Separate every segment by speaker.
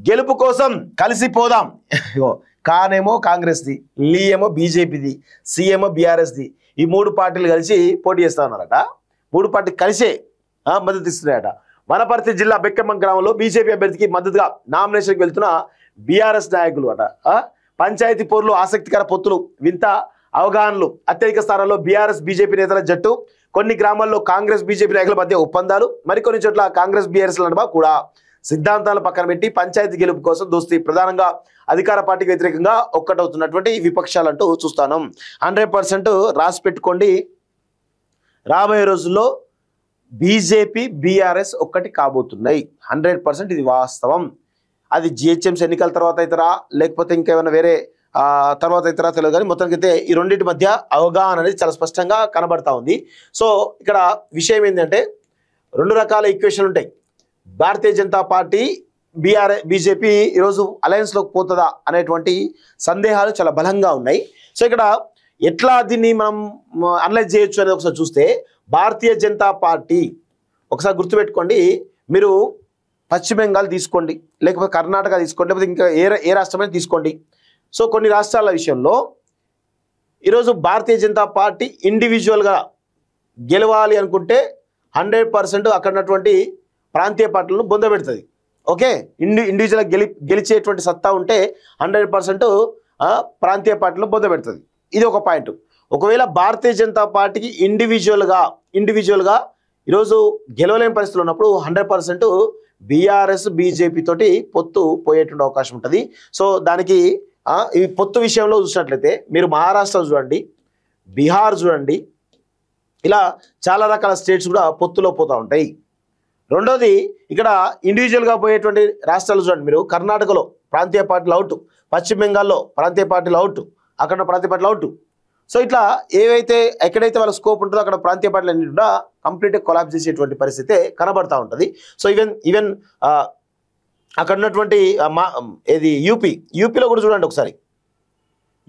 Speaker 1: గెలుపు కోసం కలిసిపోదాం. కానేమో కాంగ్రెస్ది, లీ ఏమో బీజేపీది, సి ఏమో బీఆర్ఎస్ది. ఈ 3 పార్టీలు కలిసి పోటీ చేస్తా ఉన్నారట. 3 పార్టీలు కలిసే మద్దతు ఇస్తున్నాయట. వనపర్తి జిల్లా బెక్కమ్మ గ్రామంలో బీజేపీ అభ్యర్థికి మద్దతుగా నామినేషన్కి వెళ్తున్న బీఆర్ఎస్ నాయకులు అట. పంచాయతీ పోర్లు, ఆసక్తికర పొత్తులు, వింత అవగాహనలు, అత్యధిక స్థానాల్లో బీఆర్ఎస్ బీజేపీ నేతల జట్టు, కొన్ని గ్రామాల్లో కాంగ్రెస్ బీజేపీ నాయకుల మధ్య ఒప్పందాలు, మరికొన్ని చోట్ల కాంగ్రెస్ బీఆర్ఎస్ నడుమ కూడా సిద్ధాంతాలను పక్కన పెట్టి పంచాయతీ గెలుపు కోసం దోస్తీ. ప్రధానంగా అధికార పార్టీకి వ్యతిరేకంగా ఒక్కటవుతున్నటువంటి విపక్షాలంటూ చూస్తాను. 100% రాసి పెట్టుకోండి. రాబోయే రోజుల్లో బీజేపీ బీఆర్ఎస్ ఒక్కటి కాబోతున్నాయి. 100% ఇది వాస్తవం. అది జిహెచ్ఎంసీ ఎన్నికల తర్వాత అవుతారా లేకపోతే ఇంకేమైనా వేరే తర్వాత అవుతారా తెలియదు, కానీ మొత్తానికైతే ఈ రెండింటి మధ్య అవగాహన అనేది చాలా స్పష్టంగా కనబడతా ఉంది. సో ఇక్కడ విషయం ఏంటంటే 2 రకాల ఈక్వేషన్లు ఉంటాయి. భారతీయ జనతా పార్టీ బీజేపీ ఈరోజు అలయన్స్లోకి పోతుందా అనేటువంటి సందేహాలు చాలా బలంగా ఉన్నాయి. సో ఇక్కడ ఎట్లా దీన్ని మనం అనలైజ్ చేయొచ్చు అనేది ఒకసారి చూస్తే, భారతీయ జనతా పార్టీ ఒకసారి గుర్తుపెట్టుకోండి. మీరు పశ్చిమ బెంగాల్ తీసుకోండి, లేకపోతే కర్ణాటక తీసుకోండి, లేకపోతే ఇంకా ఏ రాష్ట్రమైనా తీసుకోండి. సో కొన్ని రాష్ట్రాల విషయంలో ఈరోజు భారతీయ జనతా పార్టీ ఇండివిజువల్గా గెలవాలి అనుకుంటే 100% అక్కడ ఉన్నటువంటి ప్రాంతీయ పార్టీలను బొందబెడుతుంది. ఓకే, ఇండివిజువల్గా గెలిచేటువంటి సత్తా ఉంటే 100% ప్రాంతీయ పార్టీలను బొందబెడుతుంది. ఇది ఒక పాయింట్. ఒకవేళ భారతీయ జనతా పార్టీకి ఇండివిజువల్గా ఈరోజు గెలవలేని పరిస్థితులు ఉన్నప్పుడు 100% బీఆర్ఎస్ బీజేపీ తోటి పొత్తు పోయేటువంటి అవకాశం ఉంటుంది. సో దానికి ఈ పొత్తు విషయంలో చూసినట్లయితే మీరు మహారాష్ట్ర చూడండి, బీహార్ చూడండి, ఇలా చాలా రకాల స్టేట్స్ కూడా పొత్తులో పోతూ ఉంటాయి. రెండోది ఇక్కడ ఇండివిజువల్గా పోయేటువంటి రాష్ట్రాలు చూడండి. మీరు కర్ణాటకలో ప్రాంతీయ పార్టీలు అవుట్, పశ్చిమ బెంగాల్లో ప్రాంతీయ పార్టీలు అవుట్, అక్కడ ప్రాంతీయ పార్టీలు అవుట్. సో ఇట్లా ఎక్కడైతే వాళ్ళ స్కోప్ ఉంటుందో అక్కడ ప్రాంతీయ పార్టీలు అన్నింటి కూడా కంప్లీట్గా కొలాప్స్ చేసేటువంటి పరిస్థితి కనబడతా ఉంటుంది. సో ఈవెన్ అక్కడ ఉన్నటువంటి యూపీలో కూడా చూడండి ఒకసారి,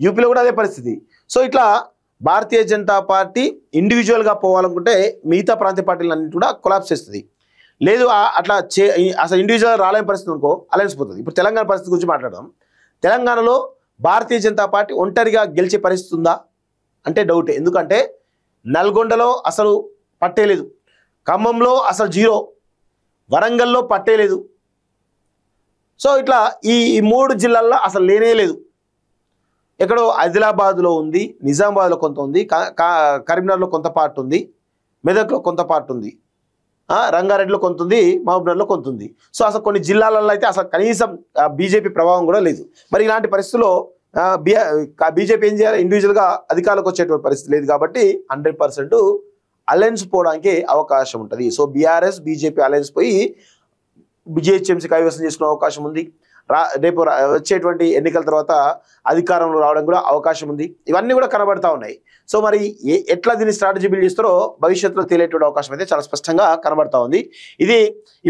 Speaker 1: యూపీలో కూడా అదే పరిస్థితి. సో ఇట్లా భారతీయ జనతా పార్టీ ఇండివిజువల్గా పోవాలనుకుంటే మిగతా ప్రాంతీయ పార్టీలు అన్నింటి కూడా కొలాప్స్ చేస్తుంది. లేదు అట్లా అసలు ఇండివిజువల్ రాలేని పరిస్థితి అనుకో అలయన్స్ పోతుంది. ఇప్పుడు తెలంగాణ పరిస్థితి గురించి మాట్లాడదాం. తెలంగాణలో భారతీయ జనతా పార్టీ ఒంటరిగా గెలిచే పరిస్థితి ఉందా అంటే డౌటే. ఎందుకంటే నల్గొండలో అసలు పట్టేలేదు, ఖమ్మంలో అసలు 0, వరంగల్లో పట్టేలేదు. సో ఇట్లా ఈ 3 జిల్లాల్లో అసలు లేనే లేదు. ఎక్కడో ఆదిలాబాద్లో ఉంది, నిజామాబాద్లో కొంత ఉంది, కరీంనగర్లో కొంత పార్ట్ ఉంది, మెదక్లో కొంత పార్ట్ ఉంది, రంగారెడ్డిలో కొంత ఉంది, మహబూబ్నగర్లో కొంత ఉంది. సో అసలు కొన్ని జిల్లాలలో అయితే అసలు కనీసం బీజేపీ ప్రభావం కూడా లేదు. మరి ఇలాంటి పరిస్థితుల్లో బీజేపీ ఏం చేయాలి? ఇండివిజువల్గా అధికారంలోకి వచ్చేటువంటి పరిస్థితి లేదు కాబట్టి 100% అలయన్స్ పోవడానికి అవకాశం ఉంటుంది. సో బీఆర్ఎస్ బీజేపీ అలయన్స్ పోయి జిహెచ్ఎంసీ కైవసం చేసుకునే అవకాశం ఉంది. రేపు వచ్చేటువంటి ఎన్నికల తర్వాత అధికారంలో రావడం కూడా అవకాశం ఉంది. ఇవన్నీ కూడా కనబడతా ఉన్నాయి. సో మరి ఎట్లా దీన్ని స్ట్రాటజీ బిల్డ్ చేస్తారో భవిష్యత్తులో తేలేటువంటి అవకాశం అయితే చాలా స్పష్టంగా కనబడతా ఉంది. ఇది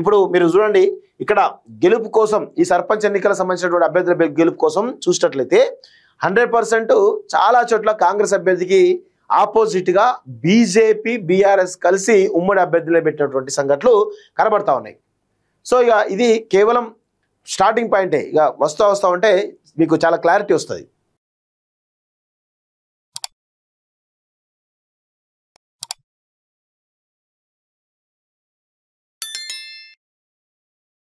Speaker 1: ఇప్పుడు మీరు చూడండి, ఇక్కడ గెలుపు కోసం ఈ సర్పంచ్ ఎన్నికలకు సంబంధించినటువంటి అభ్యర్థుల గెలుపు కోసం చూసినట్లయితే 100% చాలా చోట్ల కాంగ్రెస్ అభ్యర్థికి ఆపోజిట్గా బీజేపీ బీఆర్ఎస్ కలిసి ఉమ్మడి అభ్యర్థులే పెట్టినటువంటి సంఘటనలు కనబడతా ఉన్నాయి. సో ఇక ఇది కేవలం స్టార్టింగ్ పాయింటే. ఇక వస్తూ ఉంటే మీకు చాలా క్లారిటీ వస్తుంది.